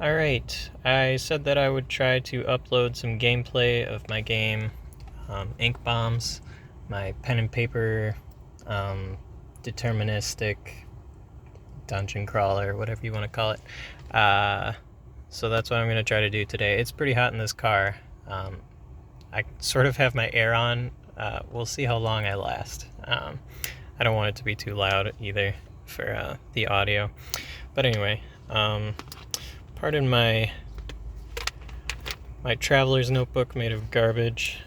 Alright, I said that I would try to upload some gameplay of my game, Ink Bombs, my pen and paper, um, deterministic dungeon crawler, whatever you want to call it. So that's what I'm going to try to do today. It's pretty hot in this car. I sort of have my air on. We'll see how long I last. I don't want it to be too loud either for the audio. But anyway, pardon my traveler's notebook made of garbage.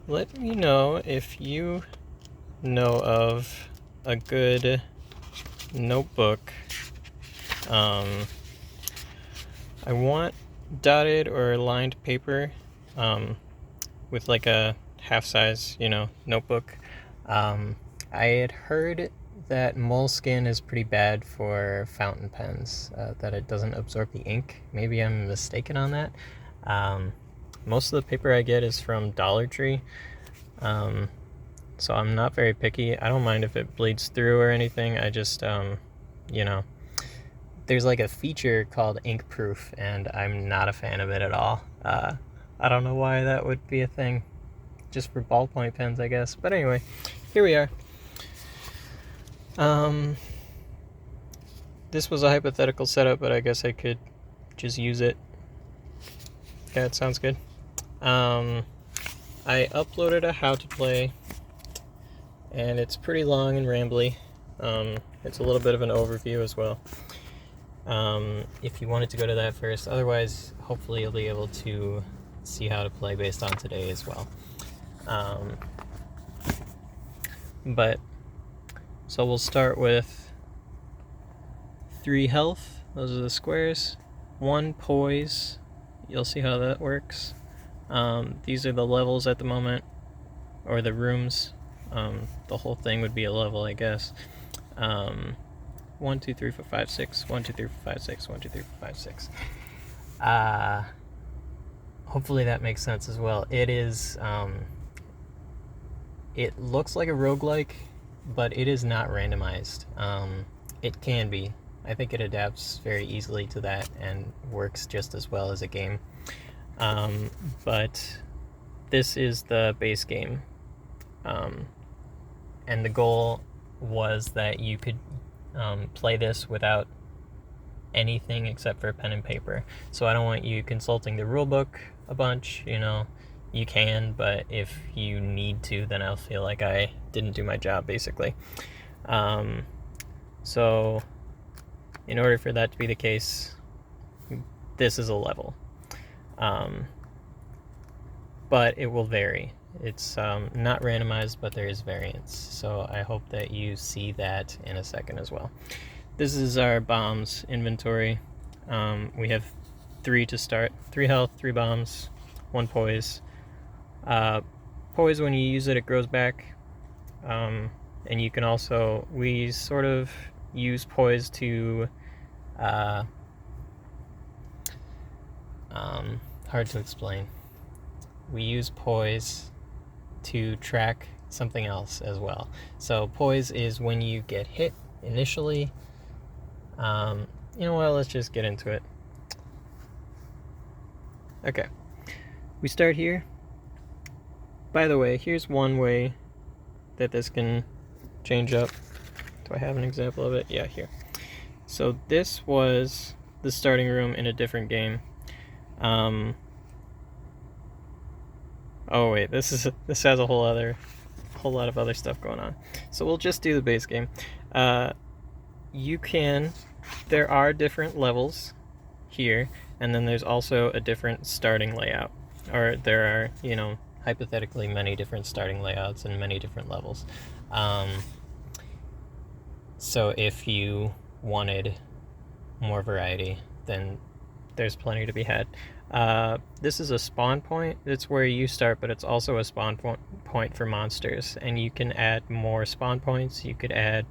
Let me know if you know of a good notebook. I want dotted or lined paper with like a half-size, notebook. I had heard that Moleskine is pretty bad for fountain pens, that it doesn't absorb the ink. Maybe I'm mistaken on that. Most of the paper I get is from Dollar Tree, so I'm not very picky. I don't mind if it bleeds through or anything. I just, there's like a feature called ink proof, and I'm not a fan of it at all. I don't know why that would be a thing. Just for ballpoint pens, I guess. But anyway, here we are. This was a hypothetical setup, but I guess I could just use it. Yeah, it sounds good. I uploaded a how to play, and it's pretty long and rambly. It's a little bit of an overview as well. If you wanted to go to that first, otherwise, hopefully you'll be able to see how to play based on today as well. So we'll start with 3 health, those are the squares, 1 poise, you'll see how that works. These are the levels at the moment, or the rooms. The whole thing would be a level, I guess. 1, 2, 3, 4, 5, 6, 1, 2, 3, 4, 5, 6, 1, 2, 3, 4, 5, 6. Hopefully that makes sense as well. It is, it looks like a roguelike, but it is not randomized. It can be. I think it adapts very easily to that and works just as well as a game. But this is the base game. And the goal was that you could play this without anything except for pen and paper. So I don't want you consulting the rulebook a bunch, you can, but if you need to, then I'll feel like I didn't do my job, basically. So in order for that to be the case, this is a level. But it will vary. It's not randomized, but there is variance. So I hope that you see that in a second as well. This is our bombs inventory. We have 3 to start. 3 health, 3 bombs, 1 poise. Poise, when you use it, it grows back. And you can also, we sort of use poise to, hard to explain. We use poise to track something else as well. So poise is when you get hit initially. Let's just get into it. Okay, we start here. By the way, here's one way that this can change up. Do I have an example of it? Yeah, here. So this was the starting room in a different game. Oh wait, this has a whole lot of other stuff going on. So we'll just do the base game. There are different levels here, and then there's also a different starting layout. Or there are, hypothetically many different starting layouts and many different levels. So if you wanted more variety, then there's plenty to be had. This is a spawn point. It's where you start, but it's also a spawn point for monsters, and you can add more spawn points. You could add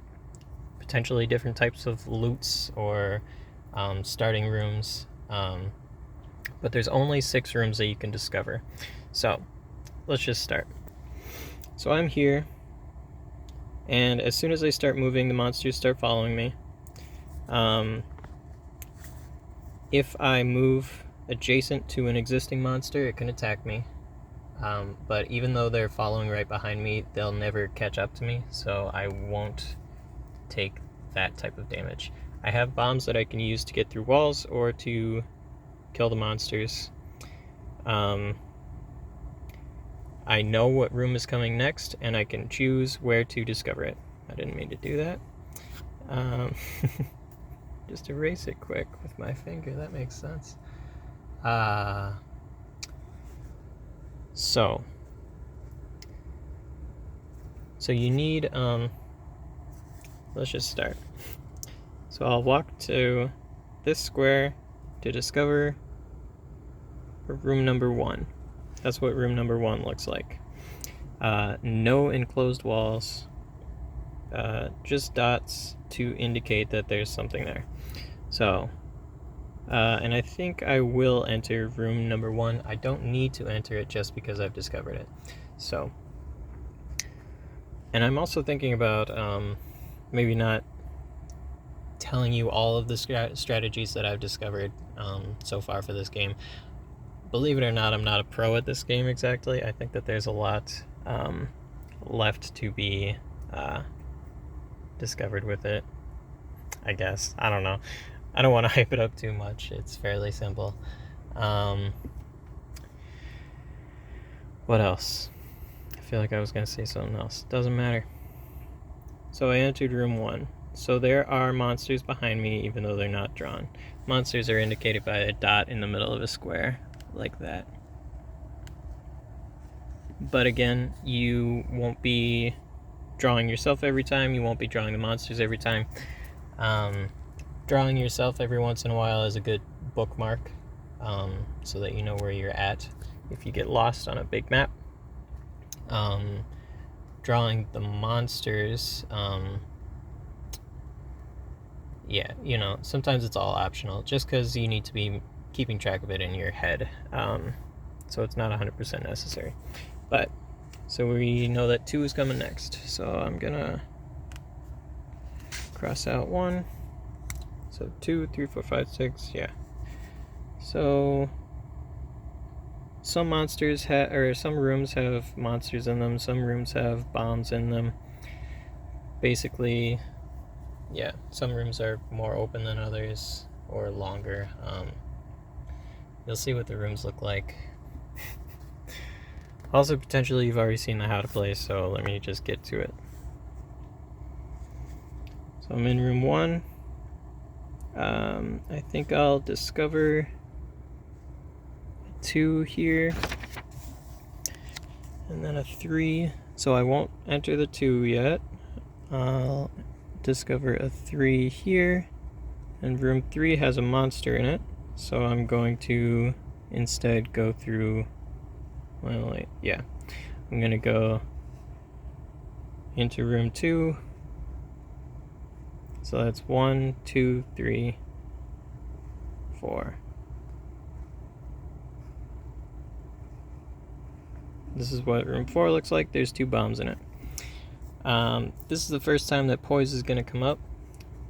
potentially different types of loots or starting rooms, but there's only 6 rooms that you can discover. So let's just start. So I'm here, and as soon as I start moving, the monsters start following me. If I move adjacent to an existing monster, it can attack me. But even though they're following right behind me, they'll never catch up to me, so I won't take that type of damage. I have bombs that I can use to get through walls or to kill the monsters. I know what room is coming next, and I can choose where to discover it. I didn't mean to do that. Just erase it quick with my finger, that makes sense. So you need, let's just start. So I'll walk to this square to discover room number 1. That's what room number 1 looks like. No enclosed walls, just dots to indicate that there's something there. So, and I think I will enter room number 1. I don't need to enter it just because I've discovered it. So, and I'm also thinking about maybe not telling you all of the strategies that I've discovered so far for this game. Believe it or not, I'm not a pro at this game exactly. I think that there's a lot left to be discovered with it, I guess. I don't know. I don't want to hype it up too much. It's fairly simple. What else? I feel like I was going to say something else. Doesn't matter. So I entered room 1. So there are monsters behind me, even though they're not drawn. Monsters are indicated by a dot in the middle of a square, like that. But again, you won't be drawing yourself every time. You won't be drawing the monsters every time. Drawing yourself every once in a while is a good bookmark, so that you know where you're at if you get lost on a big map. Drawing the monsters, yeah, you know, sometimes it's all optional, just because you need to be keeping track of it in your head, so it's not 100% necessary. But, so we know that 2 is coming next, so I'm gonna cross out 1. So 2, 3, 4, 5, 6, yeah. So some monsters some rooms have monsters in them, some rooms have bombs in them. Basically, yeah, some rooms are more open than others, or longer. You'll see what the rooms look like. Also, potentially you've already seen the how to play, so let me just get to it. So I'm in room 1. I think I'll discover 2 here, and then a 3. So I won't enter the 2 yet. I'll discover a 3 here, and room 3 has a monster in it, so I'm going to instead go through, well, yeah, I'm gonna go into room 2. So that's 1, 2, 3, 4. This is what room 4 looks like. There's 2 bombs in it. This is the first time that poise is going to come up.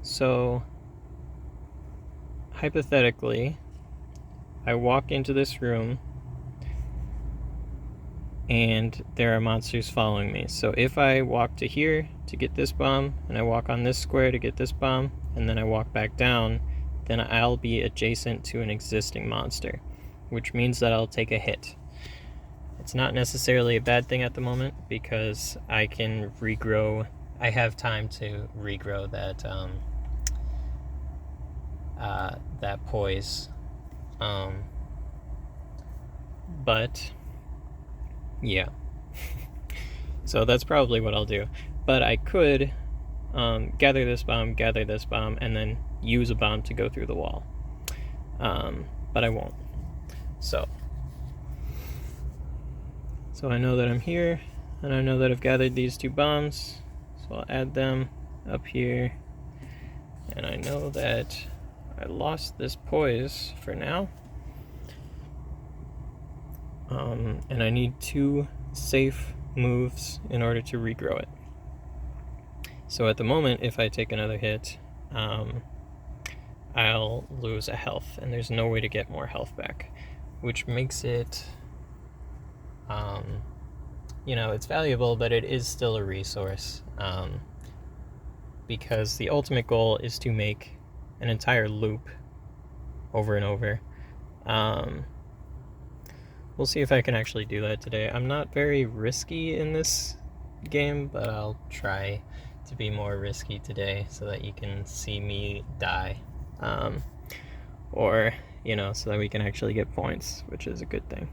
So, hypothetically, I walk into this room and there are monsters following me. So if I walk to here to get this bomb, and I walk on this square to get this bomb, and then I walk back down, then I'll be adjacent to an existing monster, which means that I'll take a hit. It's not necessarily a bad thing at the moment, because I can regrow. I have time to regrow that that poise. But yeah. So that's probably what I'll do. But I could gather this bomb, and then use a bomb to go through the wall. But I won't. So I know that I'm here, and I know that I've gathered these 2 bombs, so I'll add them up here. And I know that I lost this poise for now. And I need 2 safe moves in order to regrow it. So at the moment, if I take another hit, I'll lose a health, and there's no way to get more health back, which makes it, it's valuable, but it is still a resource, because the ultimate goal is to make an entire loop over and over. We'll see if I can actually do that today. I'm not very risky in this game, but I'll try to be more risky today so that you can see me die. Or, so that we can actually get points, which is a good thing.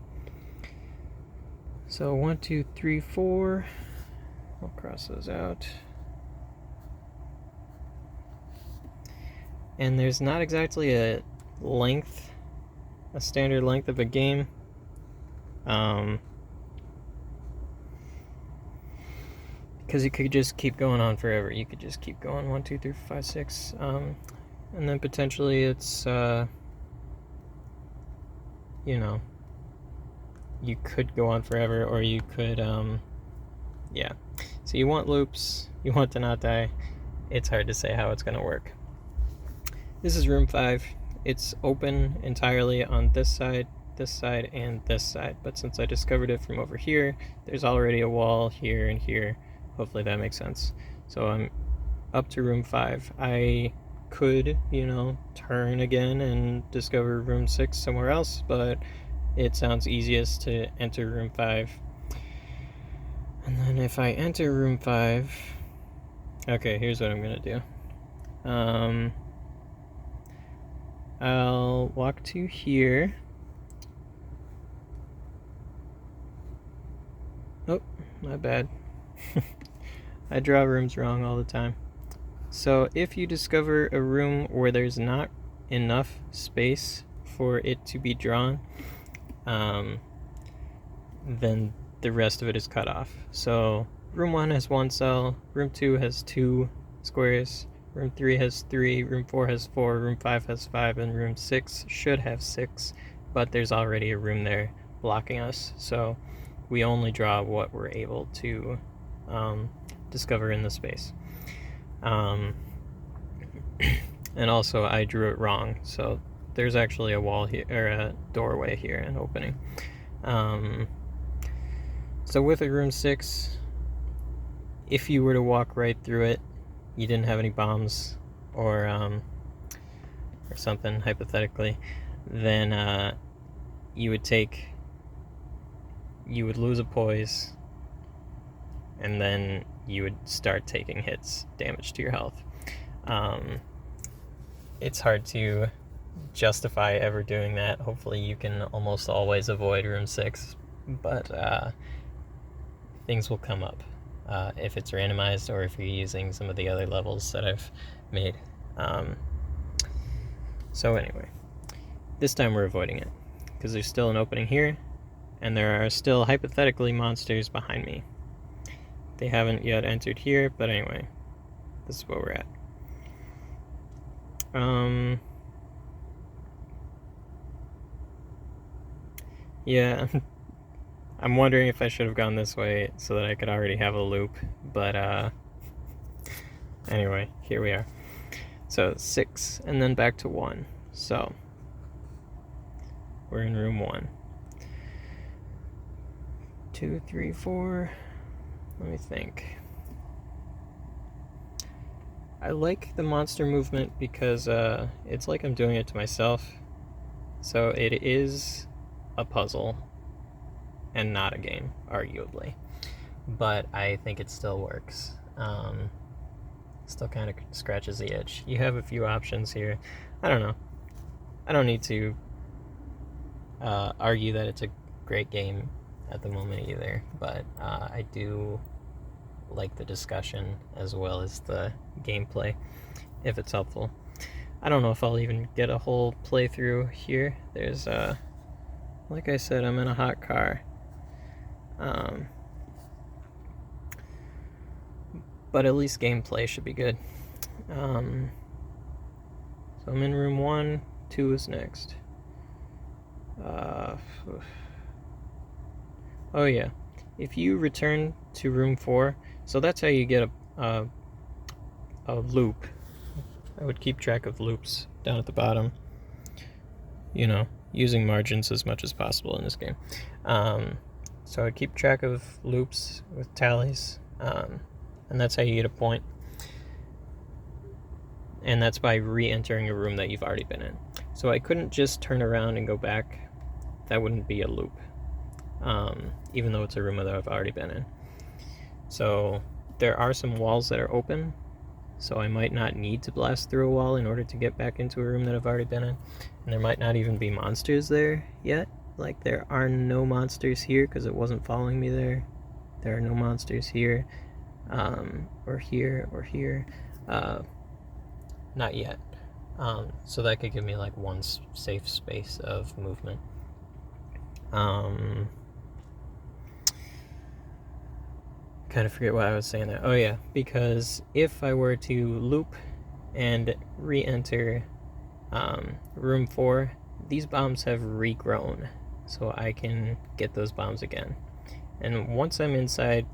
So 1, 2, 3, 4. I'll cross those out. And there's not exactly a standard length of a game. Because you could just keep going on forever. You could just keep going 1, 2, 3, 4, 5, 6. And then potentially it's, you could go on forever, or you could, yeah. So you want loops, you want to not die. It's hard to say how it's going to work. This is room 5. It's open entirely on this side, and this side. But since I discovered it from over here, there's already a wall here and here. Hopefully that makes sense. So I'm up to room 5. I could, turn again and discover room 6 somewhere else, but it sounds easiest to enter room 5. And then if I enter room 5... Okay, here's what I'm going to do. I'll walk to here. Oh, my bad. I draw rooms wrong all the time. So if you discover a room where there's not enough space for it to be drawn, then the rest of it is cut off. So room 1 has 1 cell, room 2 has 2 squares, room 3 has 3, room 4 has 4, room 5 has 5, and room 6 should have 6, but there's already a room there blocking us, so we only draw what we're able to discover in the space. And also I drew it wrong, so there's actually a wall here, or a doorway here, an opening. So with a room 6, if you were to walk right through it, you didn't have any bombs or something, hypothetically, then you would lose a poise, and then you would start taking hits, damage to your health. It's hard to justify ever doing that. Hopefully you can almost always avoid room 6, but things will come up if it's randomized, or if you're using some of the other levels that I've made. So anyway, this time we're avoiding it, because there's still an opening here, and there are still hypothetically monsters behind me. They haven't yet entered here, but anyway, this is where we're at. Yeah, I'm wondering if I should have gone this way so that I could already have a loop, but anyway, here we are. So 6, and then back to 1. So we're in room 1. 2, 3, 4. Let me think. I like the monster movement because it's like I'm doing it to myself. So it is a puzzle and not a game, arguably. But I think it still works. Still kind of scratches the itch. You have a few options here. I don't know. I don't need to argue that it's a great game at the moment either, but I do like the discussion as well as the gameplay, if it's helpful. I don't know if I'll even get a whole playthrough here. There's like I said, I'm in a hot car. But at least gameplay should be good. So I'm in room 1, 2 is next. Oh yeah, if you return to room 4, so that's how you get a loop. I would keep track of loops down at the bottom, using margins as much as possible in this game. So I'd keep track of loops with tallies, and that's how you get a point. And that's by re-entering a room that you've already been in. So I couldn't just turn around and go back. That wouldn't be a loop, even though it's a room that I've already been in. So there are some walls that are open, so I might not need to blast through a wall in order to get back into a room that I've already been in. And there might not even be monsters there yet. Like, there are no monsters here because it wasn't following me there. There are no monsters here, or here, or here. Not yet. So that could give me like one safe space of movement. Kind of forget why I was saying that. Oh yeah, because if I were to loop and re-enter room 4, these bombs have regrown, so I can get those bombs again. And once I'm inside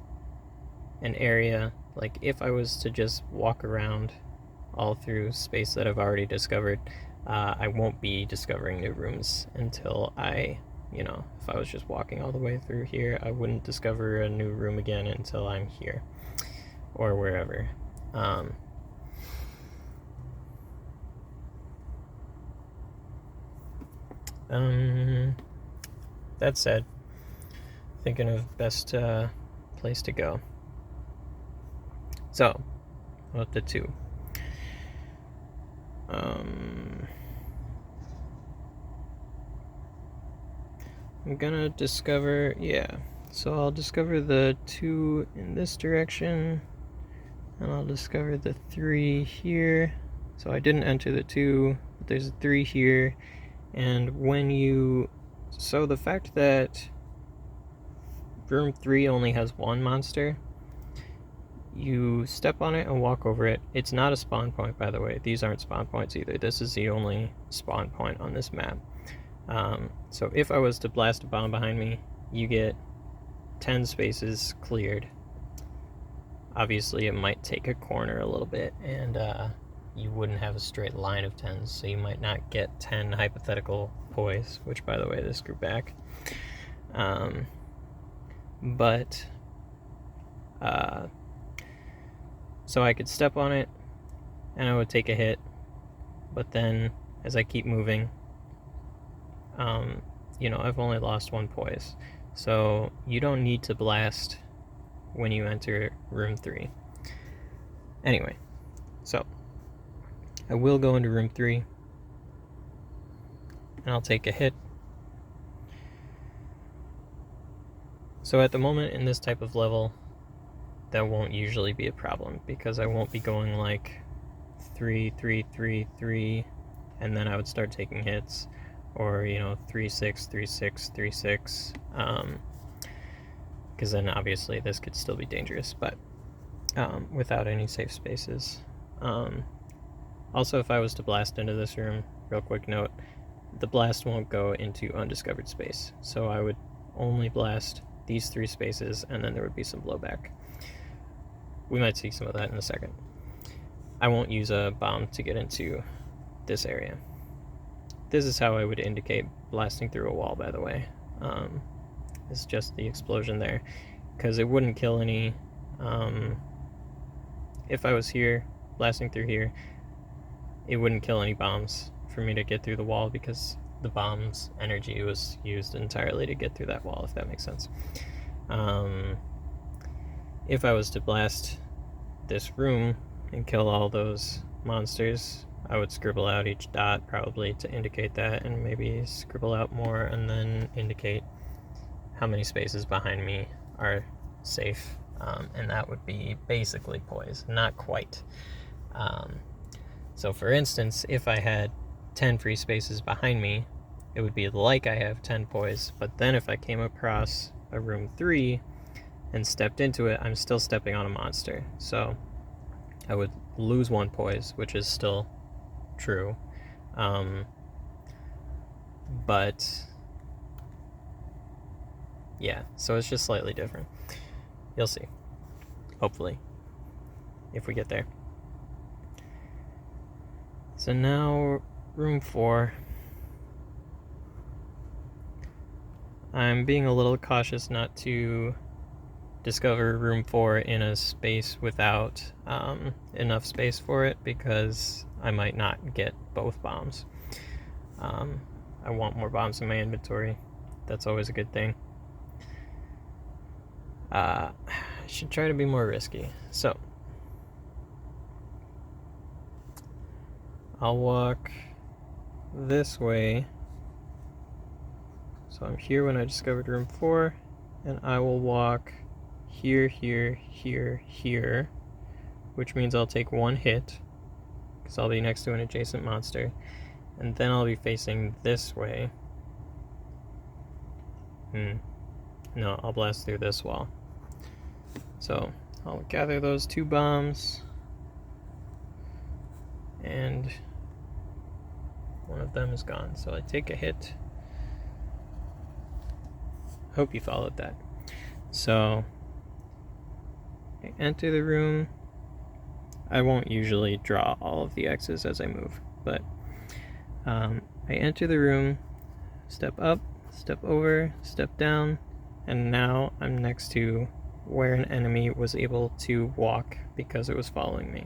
an area, like if I was to just walk around all through space that I've already discovered, I won't be discovering new rooms until if I was just walking all the way through here, I wouldn't discover a new room again until I'm here or wherever. That said, thinking of best place to go. So, about the 2. I'm gonna discover, so I'll discover the 2 in this direction, and I'll discover the 3 here. So I didn't enter the 2, but there's a 3 here, and so the fact that room 3 only has 1 monster, you step on it and walk over it. It's not a spawn point, by the way. These aren't spawn points either. This is the only spawn point on this map. So if I was to blast a bomb behind me, you get 10 spaces cleared. Obviously, it might take a corner a little bit, and you wouldn't have a straight line of 10s, so you might not get 10 hypothetical poise, which, by the way, this grew back. So I could step on it, and I would take a hit, but then as I keep moving, I've only lost 1 poise. So you don't need to blast when you enter room 3. Anyway, so I will go into room 3, and I'll take a hit. So at the moment in this type of level, that won't usually be a problem, because I won't be going like 3, 3, 3, 3, and then I would start taking hits, or 3, 6, 3, 6, 3, 6, because then obviously this could still be dangerous, but without any safe spaces. Also, if I was to blast into this room, real quick note, the blast won't go into undiscovered space, so I would only blast these 3 spaces, and then there would be some blowback. We might see some of that in a second. I won't use a bomb to get into this area. This is how I would indicate blasting through a wall, by the way. It's just the explosion there, because it wouldn't kill any. If I was here, blasting through here, it wouldn't kill any bombs for me to get through the wall, because the bomb's energy was used entirely to get through that wall, if that makes sense. If I was to blast this room and kill all those monsters, I would scribble out each dot probably to indicate that, and maybe scribble out more and then indicate how many spaces behind me are safe, and that would be basically poise, not quite. So for instance, if I had 10 free spaces behind me, it would be like I have 10 poise, but then if I came across a room 3 and stepped into it, I'm still stepping on a monster, so I would lose 1 poise, which is still true, but yeah, so it's just slightly different. You'll see, hopefully, if we get there. So now, room 4. I'm being a little cautious not to discover room 4 in a space without enough space for it, because I might not get both bombs. I want more bombs in my inventory. That's always a good thing. I should try to be more risky. So, I'll walk this way. So I'm here when I discovered room 4, and I will walk here, here, here, here, which means I'll take 1 hit, because I'll be next to an adjacent monster, and then I'll be facing this way. No, I'll blast through this wall. So I'll gather those 2 bombs, and one of them is gone. So I take a hit. Hope you followed that. So I enter the room. I won't usually draw all of the X's as I move, but I enter the room, step up, step over, step down, and now I'm next to where an enemy was able to walk because it was following me.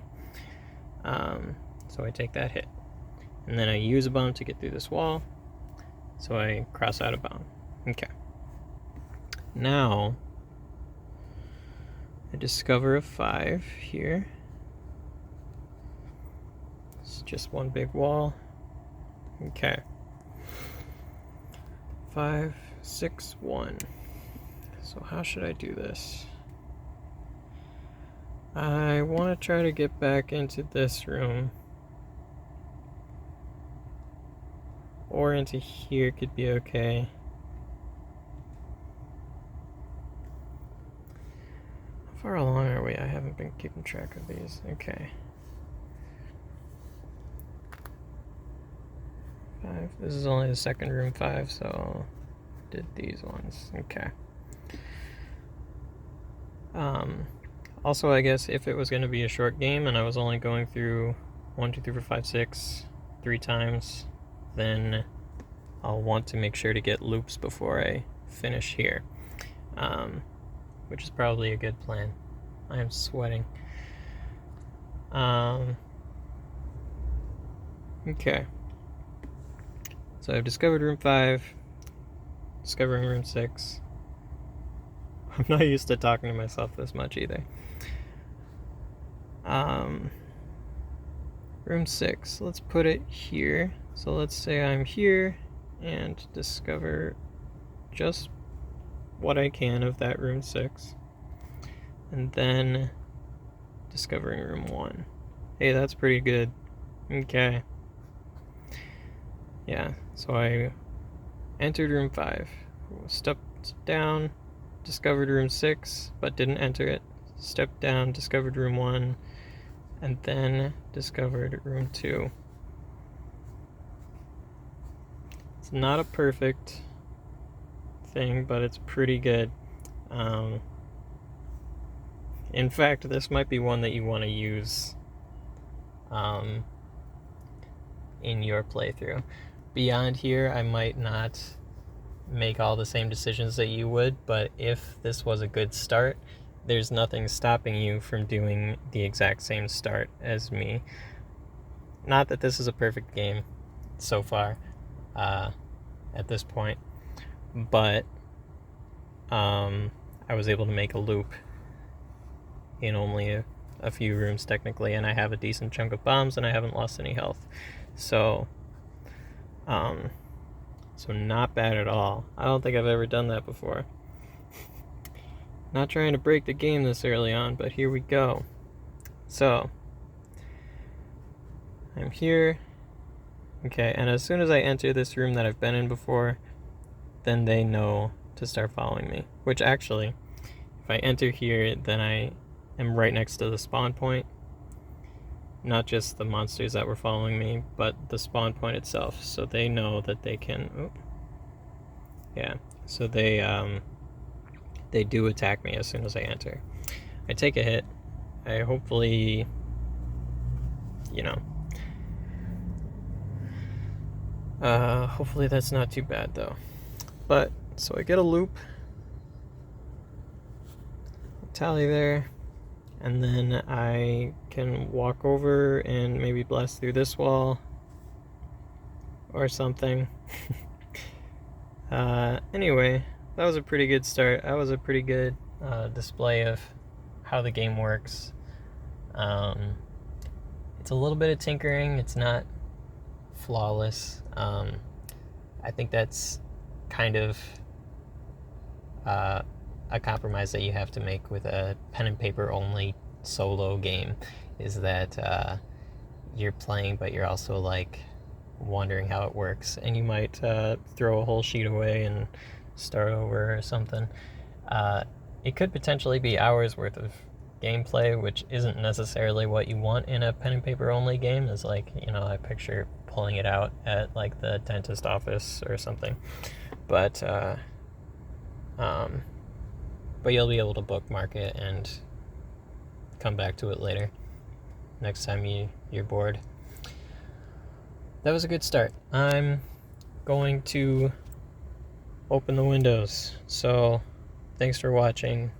So I take that hit. And then I use a bomb to get through this wall, so I cross out a bomb. Okay. Now, I discover a 5 here. It's just one big wall. Okay. 5, 6, 1. So how should I do this? I want to try to get back into this room. Or into here could be okay. How far along are we? I haven't been keeping track of these. Okay. 5. This is only the second room 5, so did these ones. Okay. Also, I guess if it was going to be a short game and I was only going through 1, 2, 3, 4, 5, 6 3 times, then I'll want to make sure to get loops before I finish here, which is probably a good plan. I am sweating. Okay. So I've discovered room 5, discovering room 6. I'm not used to talking to myself this much either. Room 6, let's put it here. So let's say I'm here and discover just what I can of that room 6. And then discovering room 1. Hey, that's pretty good. Okay. Yeah, so I entered room 5, stepped down, discovered room 6, but didn't enter it. Stepped down, discovered room 1, and then discovered room 2. It's not a perfect thing, but it's pretty good. In fact, this might be one that you want to use in your playthrough. Beyond here, I might not make all the same decisions that you would, but if this was a good start, there's nothing stopping you from doing the exact same start as me. Not that this is a perfect game so far at this point, but I was able to make a loop in only a few rooms technically, and I have a decent chunk of bombs and I haven't lost any health. So not bad at all. I don't think I've ever done that before. Not trying to break the game this early on, but here we go. So, I'm here. Okay, and as soon as I enter this room that I've been in before, then they know to start following me. Which actually, if I enter here, then I am right next to the spawn point. Not just the monsters that were following me, but the spawn point itself. So they know that they can... Yeah, so they do attack me as soon as I enter. I take a hit. I hopefully, Hopefully that's not too bad though. But, so I get a loop, tally there, and then I can walk over and maybe blast through this wall or something. Anyway, that was a pretty good start. That was a pretty good display of how the game works. It's a little bit of tinkering. It's not flawless. I think that's kind of a compromise that you have to make with a pen and paper only solo game, is that you're playing but you're also like wondering how it works, and you might throw a whole sheet away and start over or something. It could potentially be hours worth of gameplay, which isn't necessarily what you want in a pen and paper only game. Is like, I picture pulling it out at like the dentist office or something. But you'll be able to bookmark it and come back to it later, next time you're bored. That was a good start. I'm going to open the windows. So thanks for watching.